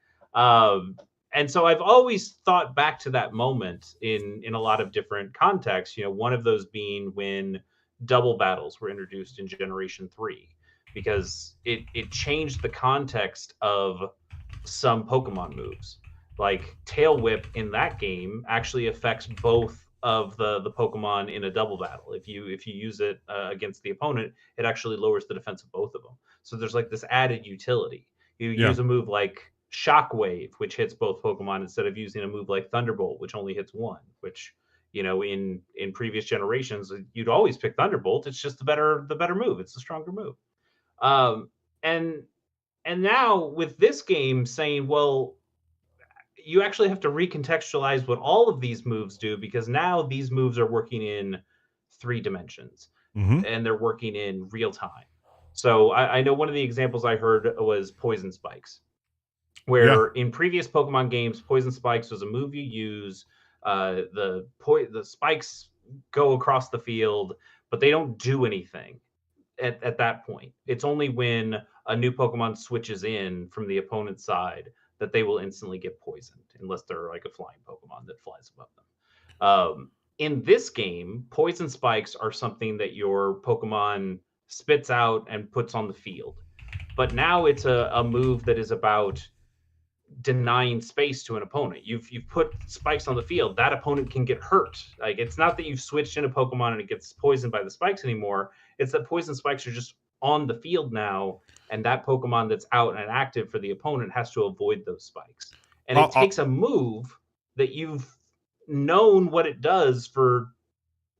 And so I've always thought back to that moment in a lot of different contexts. One of those being when double battles were introduced in Generation 3, because it changed the context of some Pokemon moves. Like Tail Whip in that game actually affects both of the Pokemon in a double battle. If you use it against the opponent, it actually lowers the defense of both of them. So there's like this added utility. You Yeah. use a move like Shockwave, which hits both Pokemon, instead of using a move like Thunderbolt, which only hits one. Which in previous generations you'd always pick Thunderbolt. It's just the better move. It's the stronger move. Um, and and now with this game saying, well, you actually have to recontextualize what all of these moves do, because now these moves are working in three dimensions Mm-hmm. and they're working in real time. So I know one of the examples I heard was Poison Spikes, Yeah. where in previous Pokemon games, Poison Spikes was a move you use. The spikes go across the field, but they don't do anything at that point. It's only when a new Pokemon switches in from the opponent's side that they will instantly get poisoned, unless they're like a flying Pokemon that flies above them. In this game, poison spikes are something that your Pokemon spits out and puts on the field. But now it's a move that is about denying space to an opponent. You've put spikes on the field. That opponent can get hurt. Like, it's not that you've switched in a Pokemon and it gets poisoned by the spikes anymore. It's that poison spikes are just on the field now, and that Pokemon that's out and active for the opponent has to avoid those spikes. And it takes a move that you've known what it does for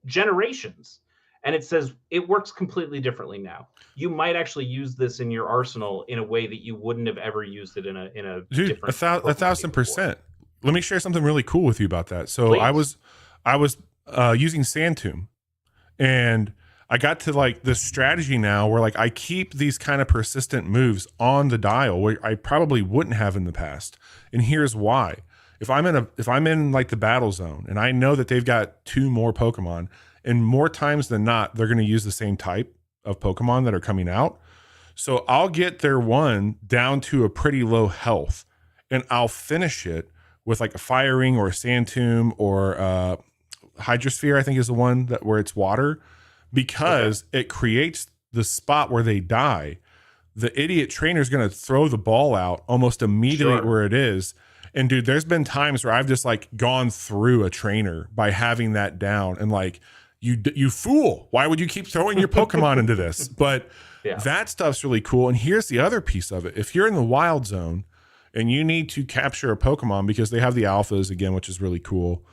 generations, and it says it works completely differently now. You might actually use this in your arsenal in a way that you wouldn't have ever used it in a Dude, different 1,000%. Let me share something really cool with you about that. So Please. I was using Sand Tomb, and I got to like this strategy now where like I keep these kind of persistent moves on the dial where I probably wouldn't have in the past. And here's why. If I'm in like the battle zone and I know that they've got 2 more Pokemon, and more times than not, they're going to use the same type of Pokemon that are coming out. So I'll get their one down to a pretty low health, and I'll finish it with like a Fire Ring or a Sand Tomb or Hydrosphere, I think is the one that where it's water, because it creates the spot where they die. The idiot trainer is going to throw the ball out almost immediately where it is. And dude, there's been times where I've just like gone through a trainer by having that down, and like, you fool, why would you keep throwing your Pokemon into this? But that stuff's really cool. And here's the other piece of it. If you're in the wild zone and you need to capture a Pokemon because they have the alphas again, which is really cool,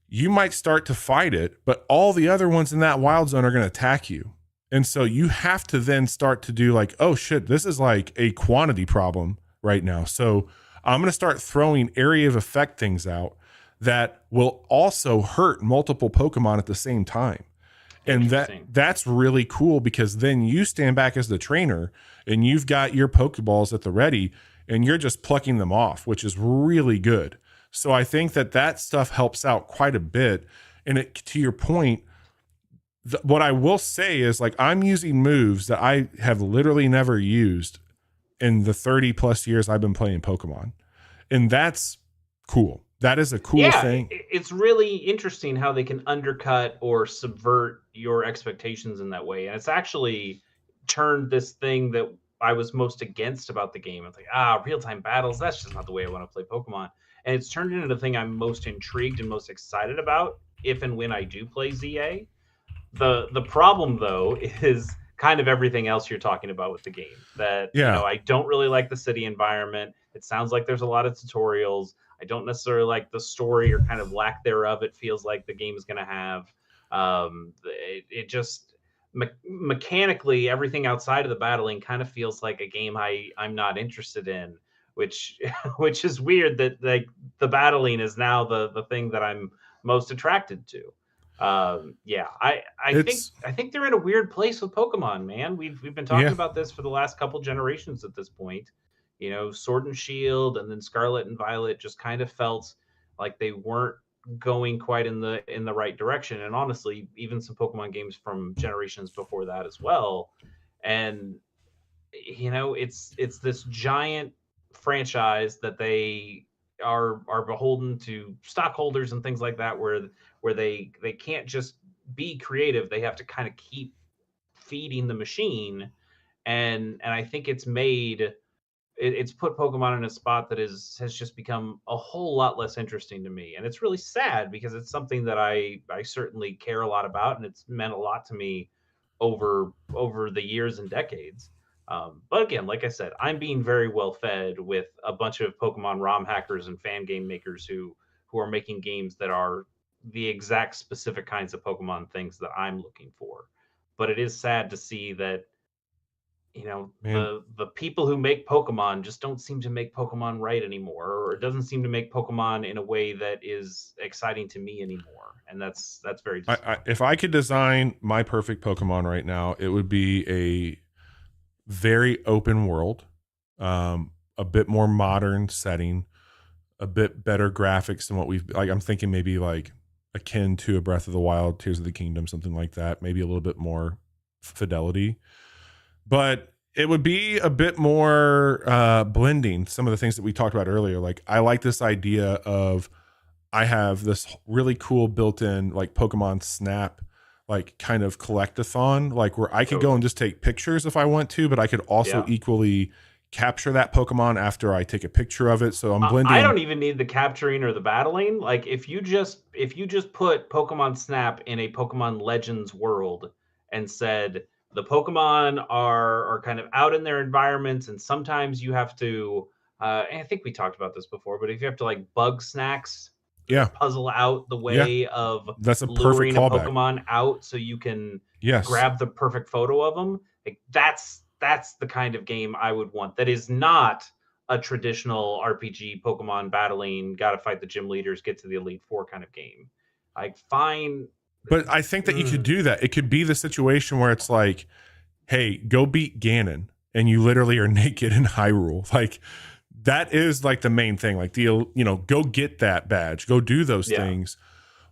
you might start to fight it, but all the other ones in that wild zone are going to attack you. And so you have to then start to do like, oh shit, this is like a quantity problem right now. So I'm going to start throwing area of effect things out that will also hurt multiple Pokemon at the same time. And that's really cool, because then you stand back as the trainer and you've got your Pokeballs at the ready and you're just plucking them off, which is really good. So I think that stuff helps out quite a bit. And to your point, what I will say is like, I'm using moves that I have literally never used in the 30 plus years I've been playing Pokemon. And that's cool. That is a cool thing. It's really interesting how they can undercut or subvert your expectations in that way. And it's actually turned this thing that I was most against about the game. It's like, real-time battles, that's just not the way I want to play Pokemon. And it's turned into the thing I'm most intrigued and most excited about if and when I do play ZA. The problem, though, is kind of everything else you're talking about with the game. That, I don't really like the city environment. It sounds like there's a lot of tutorials. I don't necessarily like the story or kind of lack thereof it feels like the game is going to have. It just mechanically, everything outside of the battling kind of feels like a game I'm not interested in, which is weird that like the battling is now the thing that I'm most attracted to. I think they're in a weird place with Pokemon, man. We've been talking about this for the last couple generations at this point. Sword and Shield and then Scarlet and Violet just kind of felt like they weren't going quite in the right direction. And honestly, even some Pokemon games from generations before that as well. And it's this giant franchise that they are beholden to stockholders and things like that, where they can't just be creative. They have to kind of keep feeding the machine. And I think it's put Pokemon in a spot that has just become a whole lot less interesting to me. And it's really sad because it's something that I certainly care a lot about, and it's meant a lot to me over the years and decades. But again, like I said, I'm being very well fed with a bunch of Pokemon ROM hackers and fan game makers who are making games that are the exact specific kinds of Pokemon things that I'm looking for. But it is sad to see that the people who make Pokemon just don't seem to make Pokemon right anymore, or it doesn't seem to make Pokemon in a way that is exciting to me anymore. And that's very if I could design my perfect Pokemon right now, it would be a very open world, a bit more modern setting, a bit better graphics than what we've like. I'm thinking maybe like akin to a Breath of the Wild, Tears of the Kingdom, something like that, maybe a little bit more fidelity. But it would be a bit more blending some of the things that we talked about earlier. Like, I like this idea of I have this really cool built-in like Pokemon Snap like kind of collectathon, like where I could go and just take pictures if I want to, but I could also equally capture that Pokemon after I take a picture of it. So I'm blending. I don't even need the capturing or the battling. Like if you just put Pokemon Snap in a Pokemon Legends world and said the Pokemon are kind of out in their environments, and sometimes you have to. And I think we talked about this before, but if you have to like bug snacks, puzzle out the way of that's a luring perfect a callback. Pokemon out so you can Yes. grab the perfect photo of them. Like that's the kind of game I would want. That is not a traditional RPG Pokemon battling, gotta fight the gym leaders, get to the Elite Four kind of game. Like fine. But I think that you could do that. It could be the situation where it's like, hey, go beat Ganon, and you literally are naked in Hyrule. Like that is like the main thing. Like go get that badge, go do those things.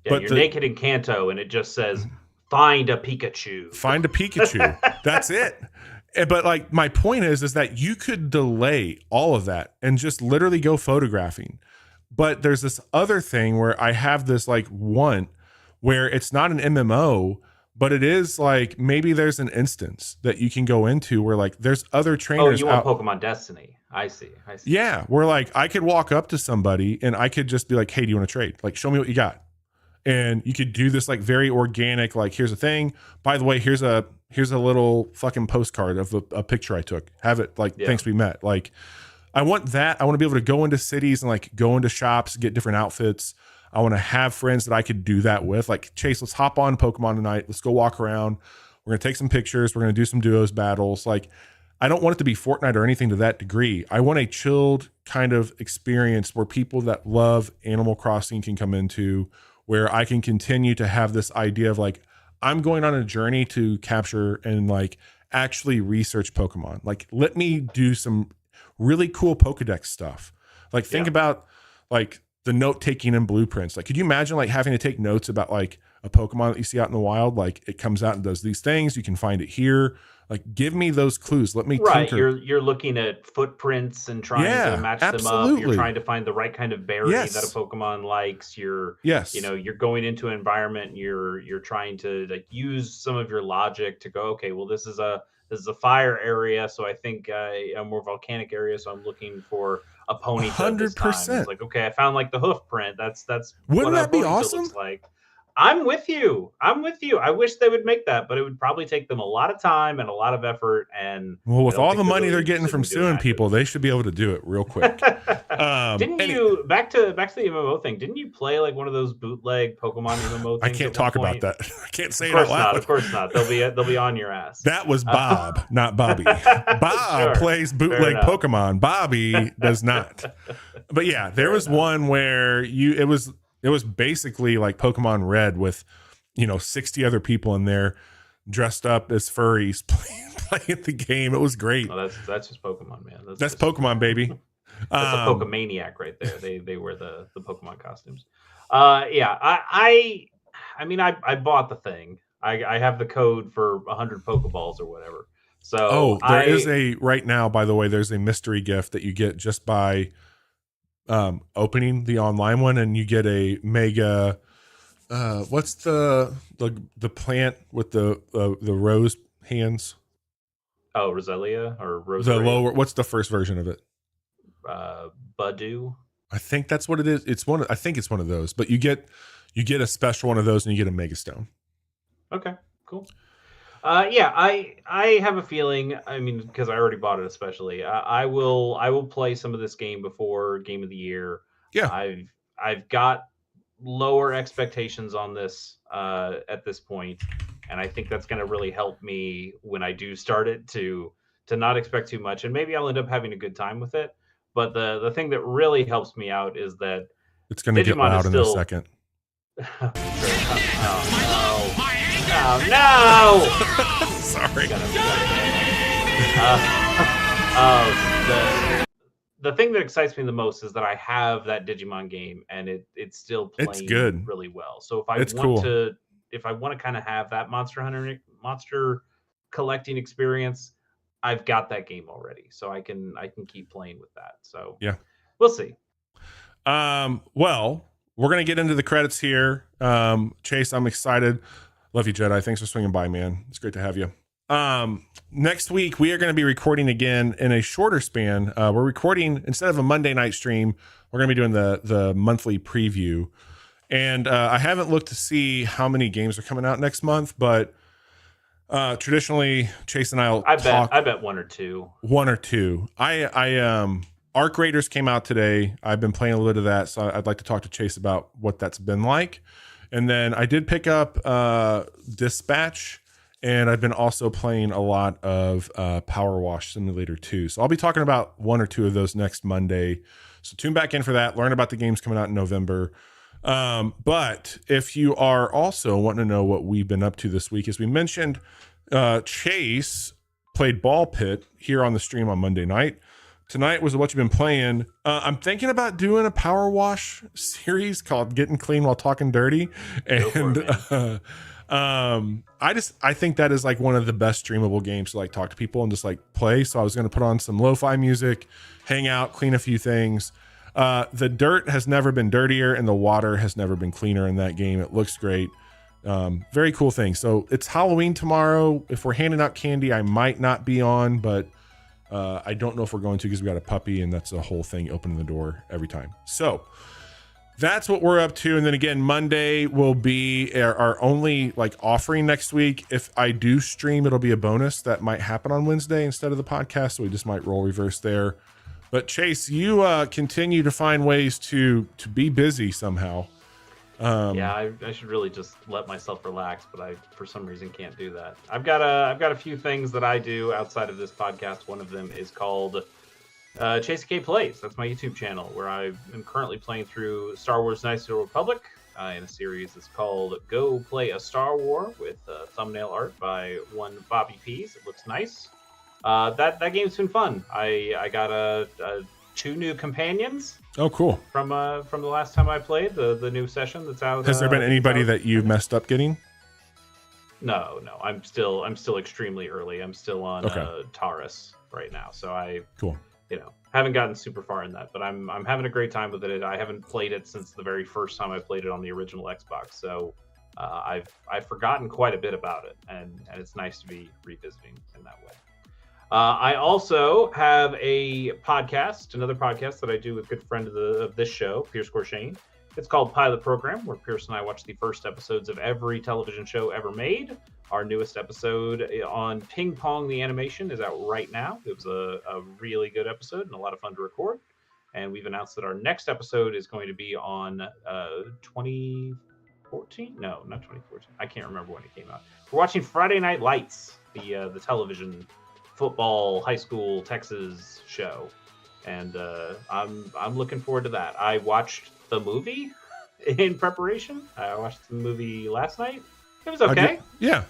Yeah, but you're naked in Kanto, and it just says, "Find a Pikachu." Find a Pikachu. That's it. But like my point is that you could delay all of that and just literally go photographing. But there's this other thing where I have this like want where it's not an MMO, but it is like maybe there's an instance that you can go into where like there's other trainers. Oh, you want Pokemon Destiny? I see. Yeah, where like I could walk up to somebody and I could just be like, "Hey, do you want to trade? Like, show me what you got." And you could do this like very organic, like here's a thing. By the way, here's a little fucking postcard of a picture I took. Have it like, thanks, we met. Like, I want that. I want to be able to go into cities and like go into shops, get different outfits. I want to have friends that I could do that with. Like, Chase, let's hop on Pokemon tonight. Let's go walk around. We're going to take some pictures. We're going to do some duos battles. Like, I don't want it to be Fortnite or anything to that degree. I want a chilled kind of experience where people that love Animal Crossing can come into, where I can continue to have this idea of like, I'm going on a journey to capture and like actually research Pokemon. Like, let me do some really cool Pokedex stuff. Like, think about like the note taking and blueprints. Like, could you imagine like having to take notes about like a Pokemon that you see out in the wild? Like, it comes out and does these things. You can find it here. Like, give me those clues. Let me tinker. You're looking at footprints and trying to match them up. You're trying to find the right kind of berry that a Pokemon likes. You're you're going into an environment and you're trying to like use some of your logic to go, okay, well this is a fire area, so I think a more volcanic area, so I'm looking for a Ponyta this time. It's like, okay, I found like the hoof print. That's wouldn't what that be Ponyta awesome? looks like. I'm with you. I wish they would make that, but it would probably take them a lot of time and a lot of effort. And well, with all the money they're getting from suing people, they should be able to do it real quick. You back to the MMO thing? Didn't you play like one of those bootleg Pokemon MMO things? I can't talk about that. I can't say it out loud. Of course not. They'll be on your ass. That was Bob, not Bobby. Bob plays bootleg Pokemon. Bobby does not. But yeah, there was one where it was basically like Pokemon Red with, 60 other people in there dressed up as furries playing the game. It was great. Oh, that's just Pokemon, man. That's Pokemon, baby. That's a Pokemaniac right there. They wear the Pokemon costumes. I bought the thing. I have the code for 100 Pokeballs or whatever. So right now, by the way, there's a mystery gift that you get just by opening the online one, and you get a mega what's the plant with the rose hands? Oh, Roselia or Rose. What's the first version of it? Badu. I think that's what it is. I think it's one of those, but you get a special one of those and you get a Mega Stone. Okay, cool. I have a feeling. I mean, because I already bought it, especially. I will play some of this game before Game of the Year. Yeah, I've got lower expectations on this at this point, and I think that's going to really help me when I do start it to not expect too much, and maybe I'll end up having a good time with it. But the thing that really helps me out is that it's going to get loud in a second. Oh no! Sorry. The thing that excites me the most is that I have that Digimon game, and it's still playing really well. So if I want to kind of have that monster collecting experience, I've got that game already, so I can keep playing with that. So yeah, we'll see. Well, we're gonna get into the credits here. Chase, I'm excited. Love you, Jedi. Thanks for swinging by, man. It's great to have you. Next week, we are going to be recording again in a shorter span. We're recording, instead of a Monday night stream, we're going to be doing the monthly preview. And I haven't looked to see how many games are coming out next month, but traditionally, Chase and I bet one or two. One or two. Arc Raiders came out today. I've been playing a little bit of that, so I'd like to talk to Chase about what that's been like. And then I did pick up Dispatch, and I've been also playing a lot of Power Wash Simulator 2. So I'll be talking about one or two of those next Monday. So tune back in for that. Learn about the games coming out in November. But if you are also wanting to know what we've been up to this week, as we mentioned, Chase played Ball Pit here on the stream on Monday night. Tonight was what you've been playing. I'm thinking about doing a Power Wash series called Getting Clean While Talking Dirty. And I think that is like one of the best streamable games to like talk to people and just like play. So I was going to put on some lo-fi music, hang out, clean a few things. The dirt has never been dirtier and the water has never been cleaner in that game. It looks great. Very cool thing. So it's Halloween tomorrow. If we're handing out candy, I might not be on, but I don't know if we're going to because we got a puppy and that's a whole thing opening the door every time. So that's what we're up to. And then again, Monday will be our only like offering next week. If I do stream, it'll be a bonus that might happen on Wednesday instead of the podcast. So we just might roll reverse there. But Chase, you continue to find ways to be busy somehow. I should really just let myself relax, but I, for some reason, can't do that. I've got a few things that I do outside of this podcast. One of them is called Chase K Plays. That's my YouTube channel where I am currently playing through Star Wars: Knights of the Republic in a series that's called Go Play a Star War with thumbnail art by one Bobby Pease. It looks nice. That game's been fun. I got two new companions. Oh, cool! From the last time I played the new session that's out. Has there been anybody that you messed up getting? No. I'm still extremely early. I'm still on Taurus right now, so I haven't gotten super far in that, but I'm having a great time with it. I haven't played it since the very first time I played it on the original Xbox, so I've forgotten quite a bit about it, and it's nice to be revisiting in that way. I also have a podcast, another podcast that I do with a good friend of this show, Pierce Corshane. It's called Pilot Program, where Pierce and I watch the first episodes of every television show ever made. Our newest episode on Ping Pong the Animation is out right now. It was a really good episode and a lot of fun to record. And we've announced that our next episode is going to be on 2014? No, not 2014. I can't remember when it came out. We're watching Friday Night Lights, the television football high school Texas show, and I'm looking forward to that. I watched the movie in preparation. I watched the movie last night. It was okay.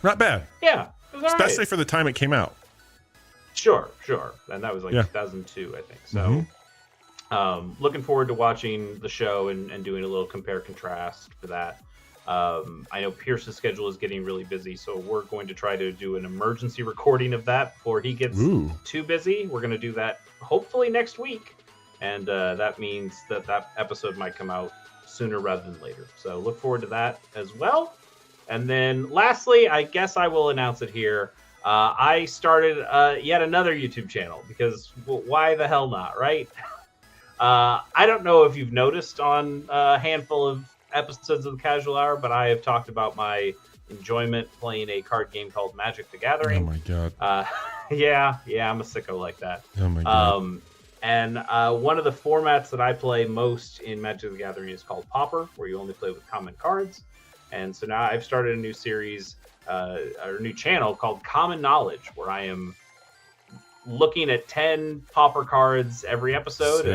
Not bad. Yeah, it was especially for the time it came out. Sure. And that was like 2002, I think. So looking forward to watching the show and doing a little compare contrast for that. I know Pierce's schedule is getting really busy, so we're going to try to do an emergency recording of that before he gets too busy. We're going to do that hopefully next week, and that means that episode might come out sooner rather than later. So look forward to that as well. And then lastly, I guess I will announce it here. I started yet another YouTube channel because why the hell not, right? I don't know if you've noticed on a handful of episodes of the Casual Hour, but I have talked about my enjoyment playing a card game called Magic the Gathering. Oh my god. Yeah, I'm a sicko like that. Oh my god. And one of the formats that I play most in Magic the Gathering is called Pauper, where you only play with common cards. And so now I've started a new series, or a new channel called Common Knowledge, where I am looking at 10 Pauper cards every episode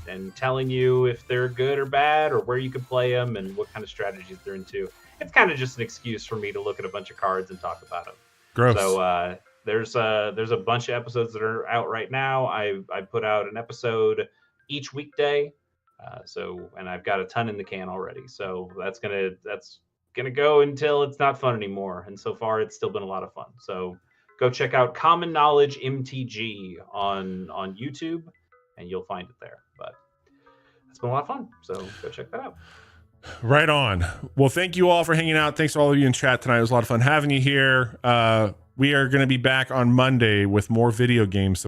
and telling you if they're good or bad or where you can play them and what kind of strategies they're into. It's kind of just an excuse for me to look at a bunch of cards and talk about them. Gross. So there's a bunch of episodes that are out right now. I put out an episode each weekday. And I've got a ton in the can already. So that's gonna go until it's not fun anymore. And so far it's still been a lot of fun. So go check out Common Knowledge MTG on YouTube, and you'll find it there. But it's been a lot of fun, so go check that out. Right on. Well, thank you all for hanging out. Thanks to all of you in chat tonight. It was a lot of fun having you here. We are going to be back on Monday with more video games.